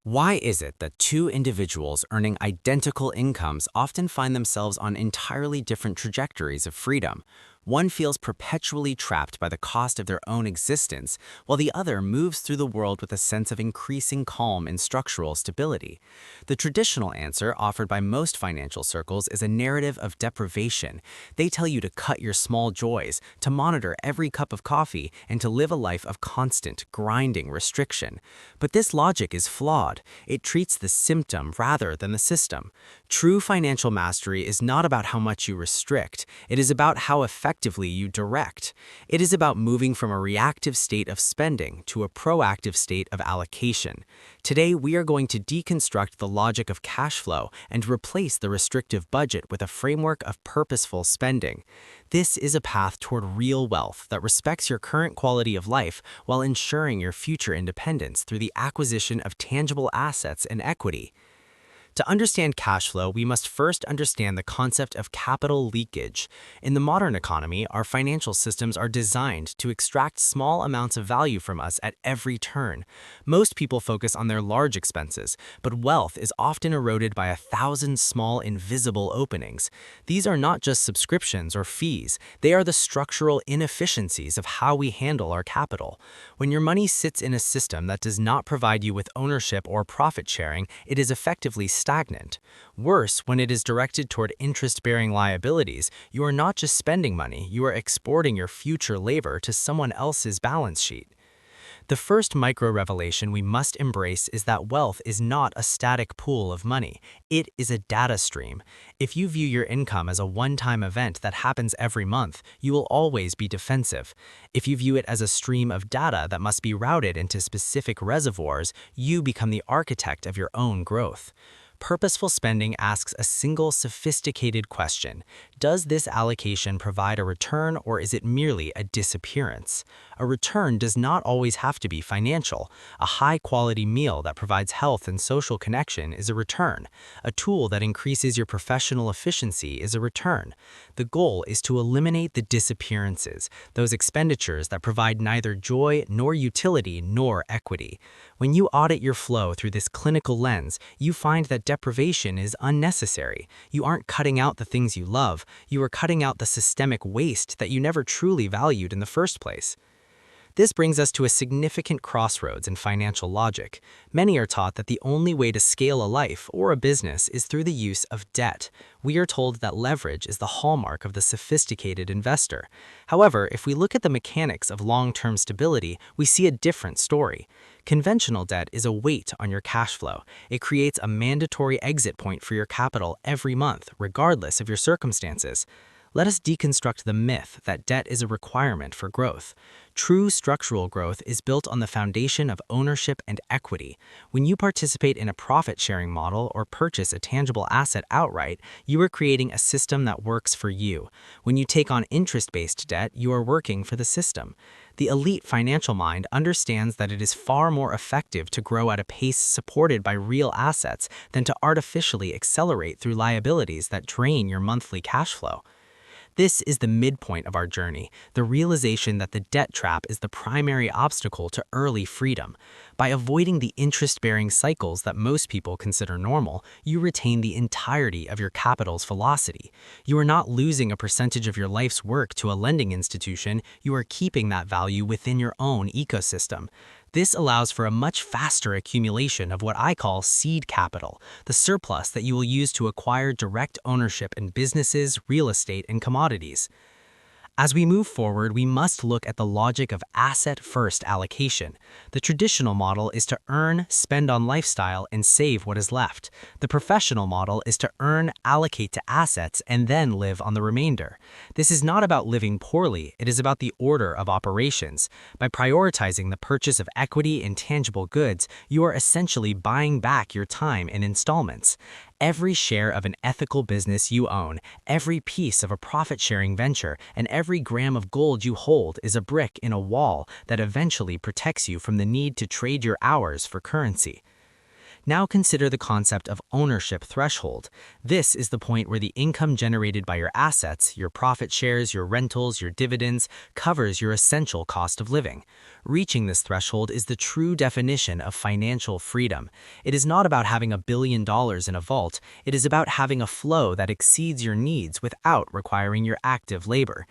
Why is it that two individuals earning identical incomes often find themselves on entirely different trajectories of freedom? One feels perpetually trapped by the cost of their own existence, while the other moves through the world with a sense of increasing calm and structural stability. The traditional answer offered by most financial circles is a narrative of deprivation. They tell you to cut your small joys, to monitor every cup of coffee, and to live a life of constant, grinding restriction. But this logic is flawed. It treats the symptom rather than the system. True financial mastery is not about how much you restrict. It is about how effectively you direct. It is about moving from a reactive state of spending to a proactive state of allocation. Today, we are going to deconstruct the logic of cash flow and replace the restrictive budget with a framework of purposeful spending. This is a path toward real wealth that respects your current quality of life while ensuring your future independence through the acquisition of tangible assets and equity. To understand cash flow, we must first understand the concept of capital leakage. In the modern economy, our financial systems are designed to extract small amounts of value from us at every turn. Most people focus on their large expenses, but wealth is often eroded by 1,000 small invisible openings. These are not just subscriptions or fees, they are the structural inefficiencies of how we handle our capital. When your money sits in a system that does not provide you with ownership or profit sharing, it is effectively stagnant. Worse, when it is directed toward interest-bearing liabilities, you are not just spending money, you are exporting your future labor to someone else's balance sheet. The first micro-revelation we must embrace is that wealth is not a static pool of money. It is a data stream. If you view your income as a one-time event that happens every month, you will always be defensive. If you view it as a stream of data that must be routed into specific reservoirs, you become the architect of your own growth. Purposeful spending asks a single sophisticated question. Does this allocation provide a return, or is it merely a disappearance? A return does not always have to be financial. A high-quality meal that provides health and social connection is a return. A tool that increases your professional efficiency is a return. The goal is to eliminate the disappearances, those expenditures that provide neither joy nor utility nor equity. When you audit your flow through this clinical lens, you find that deprivation is unnecessary. You aren't cutting out the things you love, you are cutting out the systemic waste that you never truly valued in the first place. This brings us to a significant crossroads in financial logic. Many are taught that the only way to scale a life or a business is through the use of debt. We are told that leverage is the hallmark of the sophisticated investor. However, if we look at the mechanics of long-term stability, we see a different story. Conventional debt is a weight on your cash flow. It creates a mandatory exit point for your capital every month, regardless of your circumstances. Let us deconstruct the myth that debt is a requirement for growth. True structural growth is built on the foundation of ownership and equity. When you participate in a profit-sharing model or purchase a tangible asset outright, you are creating a system that works for you. When you take on interest-based debt, you are working for the system. The elite financial mind understands that it is far more effective to grow at a pace supported by real assets than to artificially accelerate through liabilities that drain your monthly cash flow. This is the midpoint of our journey, the realization that the debt trap is the primary obstacle to early freedom. By avoiding the interest-bearing cycles that most people consider normal, you retain the entirety of your capital's velocity. You are not losing a percentage of your life's work to a lending institution, you are keeping that value within your own ecosystem. This allows for a much faster accumulation of what I call seed capital, the surplus that you will use to acquire direct ownership in businesses, real estate, and commodities. As we move forward, we must look at the logic of asset-first allocation. The traditional model is to earn, spend on lifestyle, and save what is left. The professional model is to earn, allocate to assets, and then live on the remainder. This is not about living poorly, it is about the order of operations. By prioritizing the purchase of equity and tangible goods, you are essentially buying back your time in installments. Every share of an ethical business you own, every piece of a profit-sharing venture, and every gram of gold you hold is a brick in a wall that eventually protects you from the need to trade your hours for currency. Now consider the concept of ownership threshold. This is the point where the income generated by your assets, your profit shares, your rentals, your dividends, covers your essential cost of living. Reaching this threshold is the true definition of financial freedom. It is not about having $1 billion in a vault, it is about having a flow that exceeds your needs without requiring your active labor.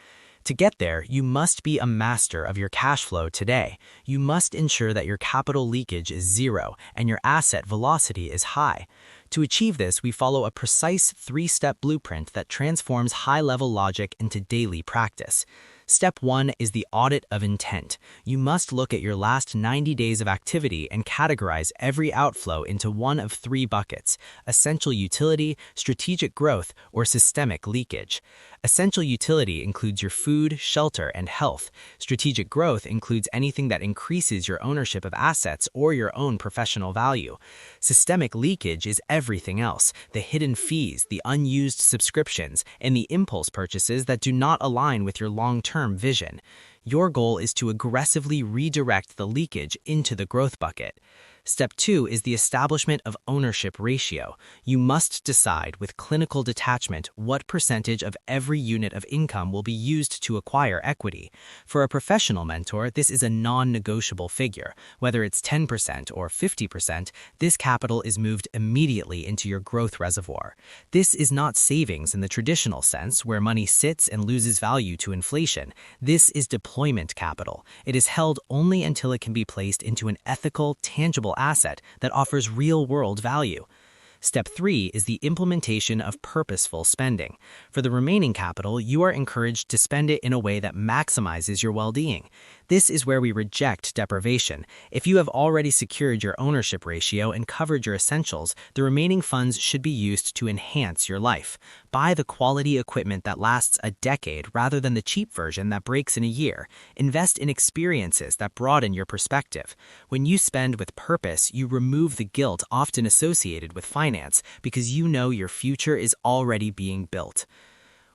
To get there, you must be a master of your cash flow today. You must ensure that your capital leakage is zero and your asset velocity is high. To achieve this, we follow a precise 3-step blueprint that transforms high-level logic into daily practice. Step 1 is the audit of intent. You must look at your last 90 days of activity and categorize every outflow into one of 3 buckets: essential utility, strategic growth, or systemic leakage. Essential utility includes your food, shelter, and health. Strategic growth includes anything that increases your ownership of assets or your own professional value. Systemic leakage is everything else: the hidden fees, the unused subscriptions, and the impulse purchases that do not align with your long-term vision. Your goal is to aggressively redirect the leakage into the growth bucket. Step 2 is the establishment of ownership ratio. You must decide with clinical detachment what percentage of every unit of income will be used to acquire equity. For a professional mentor, this is a non-negotiable figure. Whether it's 10% or 50%, this capital is moved immediately into your growth reservoir. This is not savings in the traditional sense, where money sits and loses value to inflation. This is deployment capital. It is held only until it can be placed into an ethical, tangible asset that offers real-world value. Step 3 is the implementation of purposeful spending. For the remaining capital, you are encouraged to spend it in a way that maximizes your well-being. This is where we reject deprivation. If you have already secured your ownership ratio and covered your essentials, the remaining funds should be used to enhance your life. Buy the quality equipment that lasts a decade rather than the cheap version that breaks in a year. Invest in experiences that broaden your perspective. When you spend with purpose, you remove the guilt often associated with finance because you know your future is already being built.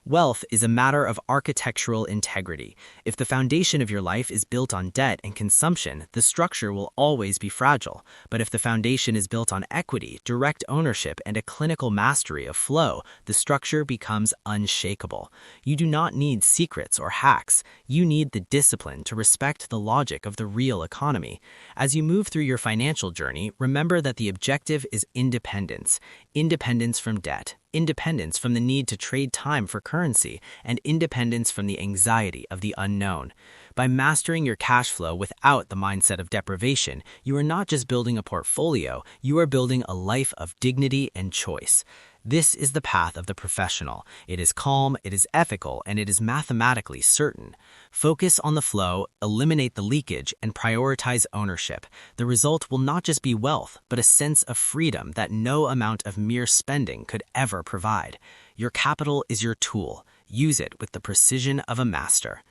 Wealth is a matter of architectural integrity. If the foundation of your life is built on debt and consumption, the structure will always be fragile. But if the foundation is built on equity, direct ownership, and a clinical mastery of flow, the structure becomes unshakable. You do not need secrets or hacks. You need the discipline to respect the logic of the real economy. As you move through your financial journey, remember that the objective is independence. Independence from debt, independence from the need to trade time for currency, and independence from the anxiety of the unknown. By mastering your cash flow without the mindset of deprivation, you are not just building a portfolio, you are building a life of dignity and choice. This is the path of the professional. It is calm, it is ethical, and it is mathematically certain. Focus on the flow, eliminate the leakage, and prioritize ownership. The result will not just be wealth, but a sense of freedom that no amount of mere spending could ever provide. Your capital is your tool. Use it with the precision of a master.